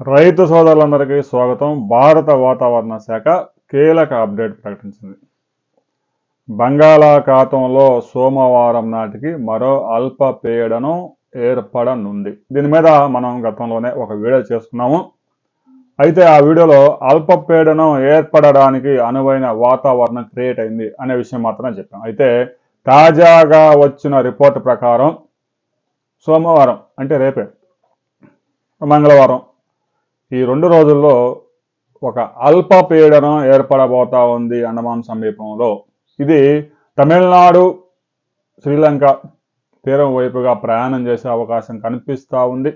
రైతు సోదరులందరికీ స్వాగతం. భారత వాతావరణ శాఖ కీలక అప్డేట్ ప్రకటించింది. బంగాళాఖాతంలో సోమవారం నాటికి మరో అల్పపీడనం ఏర్పడనుంది. దీని మీద మనం గతంలోనే ఒక వీడియో చేసుకున్నాము. అయితే ఆ వీడియోలో అల్పపీడనం ఏర్పడడానికి అనువైన వాతావరణం క్రియేట్ అయింది అనే విషయం మాత్రమే చెప్పాం. అయితే తాజాగా వచ్చిన రిపోర్ట్ ప్రకారం సోమవారం అంటే రేపే మంగళవారం ఈ 2 రోజుల్లో ఒక అల్పపీడనం ఏర్పడబోతా ఉంది అండమాన్ సమీపంలో. ఇది తమిళనాడు, శ్రీలంక తీరం వైపుగా ప్రయాణం చేసే అవకాశం కనిపిస్తూ ఉంది.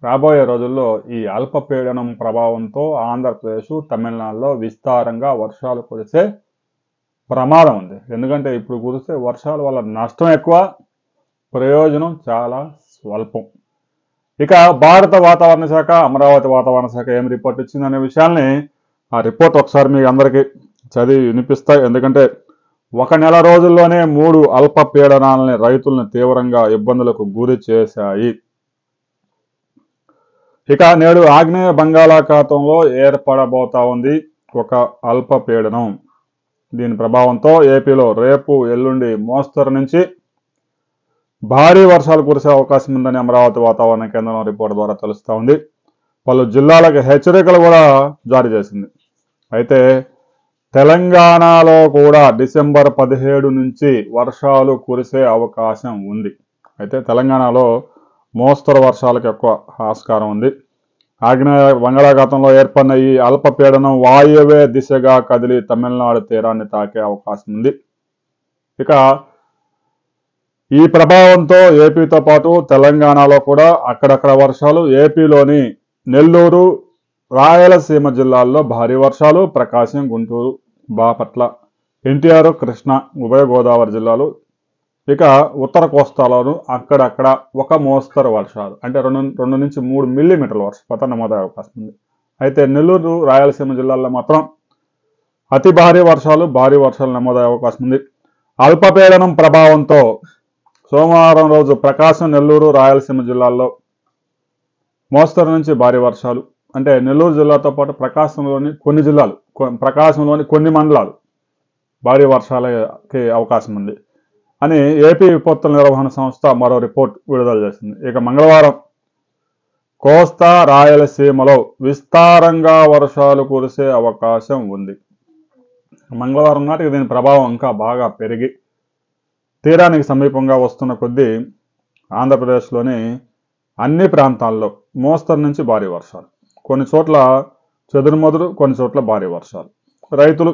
రాబోయే రోజుల్లో ఈ అల్పపీడనం ప్రభావంతో ఆంధ్రప్రదేశ్, తమిళనాడులో విస్తారంగా వర్షాలు కురిసే ప్రమాదం ఉంది. ఎందుకంటే ఇప్పుడు కురిసే వర్షాల వల్ల నష్టం ఎక్కువ, ప్రయోజనం చాలా స్వల్పం. ఇక భారత వాతావరణ శాఖ, అమరావతి వాతావరణ శాఖ ఏం రిపోర్ట్ ఇచ్చిందనే విషయాల్ని ఆ రిపోర్ట్ ఒకసారి మీకు అందరికీ చదివి వినిపిస్తాయి. ఎందుకంటే 1 నెల రోజుల్లోనే 3 అల్పపీడనాలని రైతులను తీవ్రంగా ఇబ్బందులకు గురి చేశాయి. ఇక నేడు ఆగ్నేయ బంగాళాఖాతంలో ఏర్పడబోతా ఉంది ఒక అల్పపీడనం. దీని ప్రభావంతో ఏపీలో రేపు, ఎల్లుండి మోస్తరు నుంచి భారీ వర్షాలు కురిసే అవకాశం ఉందని అమరావతి వాతావరణ కేంద్రం రిపోర్ట్ ద్వారా తెలుస్తూ ఉంది. పలు జిల్లాలకు హెచ్చరికలు కూడా జారీ చేసింది. అయితే తెలంగాణలో కూడా డిసెంబర్ 17 నుంచి వర్షాలు కురిసే అవకాశం ఉంది. అయితే తెలంగాణలో మోస్తరు వర్షాలకు ఎక్కువ ఆస్కారం ఉంది. ఆగ్నేయ బంగాళాఖాతంలో ఏర్పడిన ఈ అల్పపీడనం వాయువ్య దిశగా కదిలి తమిళనాడు తీరాన్ని తాకే అవకాశం ఉంది. ఇక ఈ ప్రభావంతో ఏపీతో పాటు తెలంగాణలో కూడా అక్కడక్కడ వర్షాలు, ఏపీలోని నెల్లూరు, రాయలసీమ జిల్లాల్లో భారీ వర్షాలు, ప్రకాశం, గుంటూరు, బాపట్ల, ఎన్టీఆర్, కృష్ణా, ఉభయ గోదావరి జిల్లాలు, ఇక ఉత్తర కోస్తాలోను అక్కడక్కడ ఒక మోస్తరు వర్షాలు అంటే 2 నుంచి 3 మిల్లీమీటర్ల వర్షపాతం నమోదయ్యే అవకాశం ఉంది. అయితే నెల్లూరు, రాయలసీమ జిల్లాల్లో మాత్రం అతి భారీ వర్షాలు నమోదయ్యే అవకాశం ఉంది. అల్పపీడనం ప్రభావంతో సోమవారం రోజు ప్రకాశం, నెల్లూరు, రాయలసీమ జిల్లాల్లో మోస్తరు నుంచి భారీ వర్షాలు అంటే నెల్లూరు జిల్లాతో పాటు ప్రకాశంలోని కొన్ని జిల్లాలు, ప్రకాశంలోని కొన్ని మండలాలు భారీ వర్షాలకి అవకాశం ఉంది అని ఏపీ విపత్తుల నిర్వహణ సంస్థ మరో రిపోర్ట్ విడుదల చేసింది. ఇక మంగళవారం కోస్తా, రాయలసీమలో విస్తారంగా వర్షాలు కురిసే అవకాశం ఉంది. మంగళవారం నాటికి దీని ప్రభావం ఇంకా బాగా పెరిగి తీరానికి సమీపంగా వస్తున్న కొద్దీ ఆంధ్రప్రదేశ్లోని అన్ని ప్రాంతాల్లో మోస్తరు నుంచి భారీ వర్షాలు, కొన్ని చోట్ల చెదురుమదురు, కొన్ని చోట్ల భారీ వర్షాలు. రైతులు,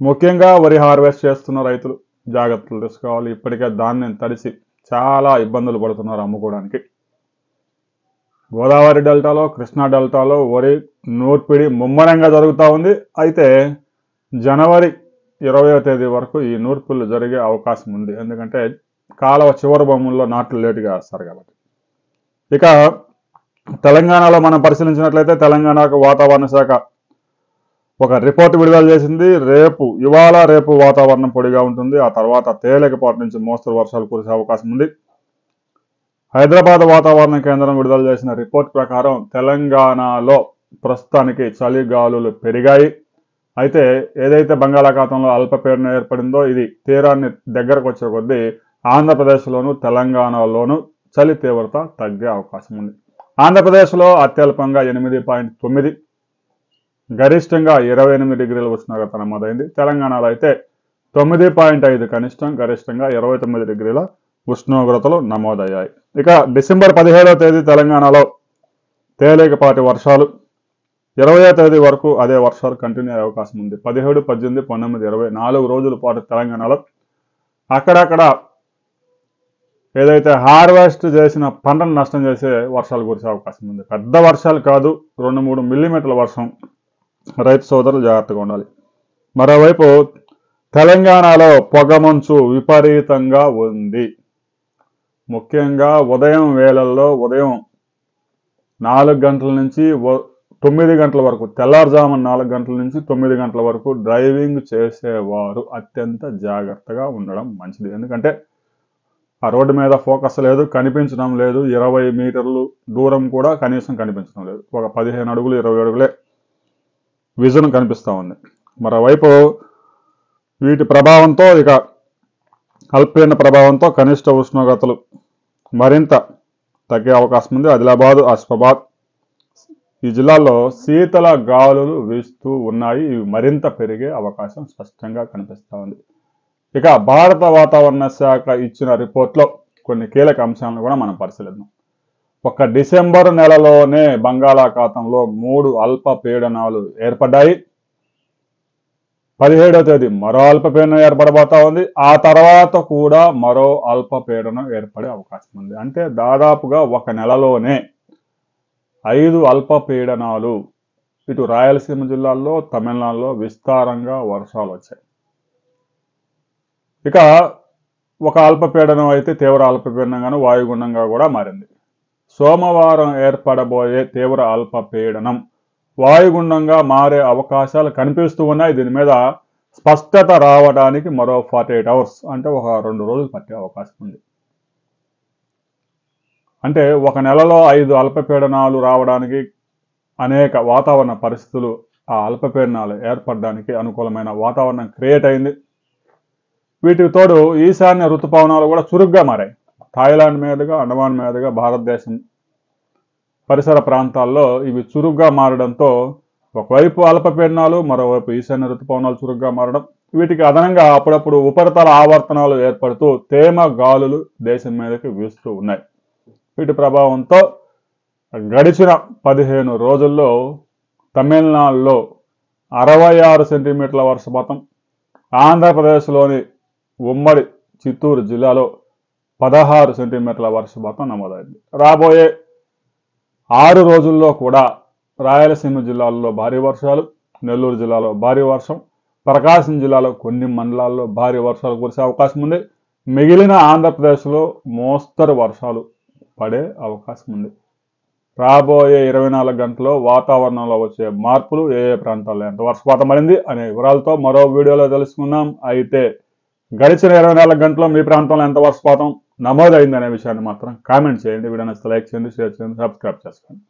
ముఖ్యంగా వరి హార్వెస్ట్ చేస్తున్న రైతులు జాగ్రత్తలు తీసుకోవాలి. ఇప్పటికే ధాన్యం తడిసి చాలా ఇబ్బందులు పడుతున్నారు అమ్ముకోవడానికి. గోదావరి డెల్టాలో, కృష్ణా డెల్టాలో వరి నూర్పిడి ముమ్మరంగా జరుగుతూ ఉంది. అయితే జనవరి 20వ తేదీ వరకు ఈ నూర్పులు జరిగే అవకాశం ఉంది. ఎందుకంటే కాలువ చివరి భూముల్లో నాట్లు లేటుగా వేస్తారు కాబట్టి. ఇక తెలంగాణలో మనం పరిశీలించినట్లయితే తెలంగాణకు వాతావరణ శాఖ ఒక రిపోర్ట్ విడుదల చేసింది. ఇవాళ రేపు వాతావరణం పొడిగా ఉంటుంది. ఆ తర్వాత తేలికపాటి నుంచి మోస్తరు వర్షాలు కురిసే అవకాశం ఉంది. హైదరాబాద్ వాతావరణ కేంద్రం విడుదల చేసిన రిపోర్ట్ ప్రకారం తెలంగాణలో ప్రస్తుతానికి చలిగాలులు పెరిగాయి. అయితే ఏదైతే బంగాళాఖాతంలో అల్పపీడనం ఏర్పడిందో ఇది తీరాన్ని దగ్గరకు వచ్చే కొద్దీ ఆంధ్రప్రదేశ్లోను, తెలంగాణలోను చలి తీవ్రత తగ్గే అవకాశం ఉంది. ఆంధ్రప్రదేశ్లో అత్యల్పంగా 8.9, గరిష్టంగా 28 డిగ్రీల ఉష్ణోగ్రత నమోదైంది. తెలంగాణలో అయితే 9.5 కనిష్టం, గరిష్టంగా 29 డిగ్రీల ఉష్ణోగ్రతలు నమోదయ్యాయి. ఇక డిసెంబర్ 17వ తేదీ తెలంగాణలో తేలికపాటి వర్షాలు, 20వ తేదీ వరకు అదే వర్షాలు కంటిన్యూ అయ్యే అవకాశం ఉంది. 17, 18, 19, 20 4 రోజుల పాటు తెలంగాణలో అక్కడక్కడ ఏదైతే హార్వెస్ట్ చేసిన పంటను నష్టం చేసే వర్షాలు కురిసే అవకాశం ఉంది. పెద్ద వర్షాలు కాదు, 2-3 మిల్లీమీటర్ల వర్షం. రైతు సోదరులు జాగ్రత్తగా ఉండాలి. మరోవైపు తెలంగాణలో పొగమంచు విపరీతంగా ఉంది. ముఖ్యంగా ఉదయం వేళల్లో, ఉదయం 4 గంటల నుంచి 9 గంటల వరకు, తెల్లారుజామున 4 గంటల నుంచి 9 గంటల వరకు డ్రైవింగ్ చేసేవారు అత్యంత జాగ్రత్తగా ఉండడం మంచిది. ఎందుకంటే ఆ రోడ్డు మీద ఫోకస్ లేదు, కనిపించడం లేదు. 20 మీటర్లు దూరం కూడా కనీసం కనిపించడం లేదు. ఒక 15 అడుగులు 20 అడుగులే విజన్ కనిపిస్తూ ఉంది. మరోవైపు వీటి ప్రభావంతో ఇక అల్పపీడన ప్రభావంతో కనిష్ట ఉష్ణోగ్రతలు మరింత తగ్గే అవకాశం ఉంది. ఆదిలాబాద్, ఆసిఫాబాద్ ఈ జిల్లాల్లో శీతల గాలులు వీస్తూ ఉన్నాయి. ఇవి మరింత పెరిగే అవకాశం స్పష్టంగా కనిపిస్తూ ఉంది. ఇక భారత వాతావరణ శాఖ ఇచ్చిన రిపోర్ట్లో కొన్ని కీలక అంశాలను కూడా మనం పరిశీలిద్దాం. ఒక డిసెంబర్ నెలలోనే బంగాళాఖాతంలో 3 అల్పపీడనాలు ఏర్పడ్డాయి. 17వ తేదీ మరో అల్పపీడనం ఏర్పడబోతా ఉంది. ఆ తర్వాత కూడా మరో అల్పపీడనం ఏర్పడే అవకాశం ఉంది. అంటే దాదాపుగా ఒక నెలలోనే 5 అల్పపీడనాలు ఇటు రాయలసీమ జిల్లాల్లో, తమిళనాడులో విస్తారంగా వర్షాలు వచ్చాయి. ఇక ఒక అల్పపీడనం అయితే తీవ్ర అల్పపీడనంగాను వాయుగుండంగా కూడా మారింది. సోమవారం ఏర్పడబోయే తీవ్ర అల్పపీడనం వాయుగుండంగా మారే అవకాశాలు కనిపిస్తూ ఉన్నాయి. దీని మీద స్పష్టత రావడానికి మరో 48 అవర్స్ అంటే ఒక 2 రోజులు పట్టే అవకాశం ఉంది. అంటే ఒక నెలలో 5 అల్పపీడనాలు రావడానికి అనేక వాతావరణ పరిస్థితులు ఆ అల్పపీడనాలు ఏర్పడడానికి అనుకూలమైన వాతావరణం క్రియేట్ అయింది. వీటికి తోడు ఈశాన్య ఋతుపవనాలు కూడా చురుగ్గా మారాయి. థాయిలాండ్ మీదుగా, అండమాన్ మీదుగా భారతదేశం పరిసర ప్రాంతాల్లో ఇవి చురుగ్గా మారడంతో ఒకవైపు అల్పపీడనాలు, మరోవైపు ఈశాన్య ఋతుపవనాలు చురుగ్గా మారడం, వీటికి అదనంగా అప్పుడప్పుడు ఉపరితల ఆవర్తనాలు ఏర్పడుతూ తేమ గాలులు దేశం మీదకి వీస్తూ ఉన్నాయి. వీటి ప్రభావంతో గడిచిన 15 రోజుల్లో తమిళనాడులో 66 సెంటీమీటర్ల వర్షపాతం, ఆంధ్రప్రదేశ్లోని ఉమ్మడి చిత్తూరు జిల్లాలో 16 సెంటీమీటర్ల వర్షపాతం నమోదైంది. రాబోయే 6 రోజుల్లో కూడా రాయలసీమ జిల్లాల్లో భారీ వర్షాలు, నెల్లూరు జిల్లాలో భారీ వర్షం, ప్రకాశం జిల్లాలో కొన్ని మండలాల్లో భారీ వర్షాలు కురిసే అవకాశం ఉంది. మిగిలిన ఆంధ్రప్రదేశ్లో మోస్తరు వర్షాలు పడే అవకాశం ఉంది. రాబోయే 24 గంటల్లో వాతావరణంలో వచ్చే మార్పులు, ఏ ప్రాంతాల్లో ఎంత వర్షపాతం పడింది అనే వివరాలతో మరో వీడియోలో తెలుసుకుందాం. అయితే గడిచిన 24 గంటల్లో మీ ప్రాంతంలో ఎంత వర్షపాతం నమోదైంది అనే విషయాన్ని మాత్రం కామెంట్ చేయండి. వీడియో నచ్చితే లైక్ చేయండి, షేర్ చేయండి, సబ్స్క్రైబ్ చేసుకోండి.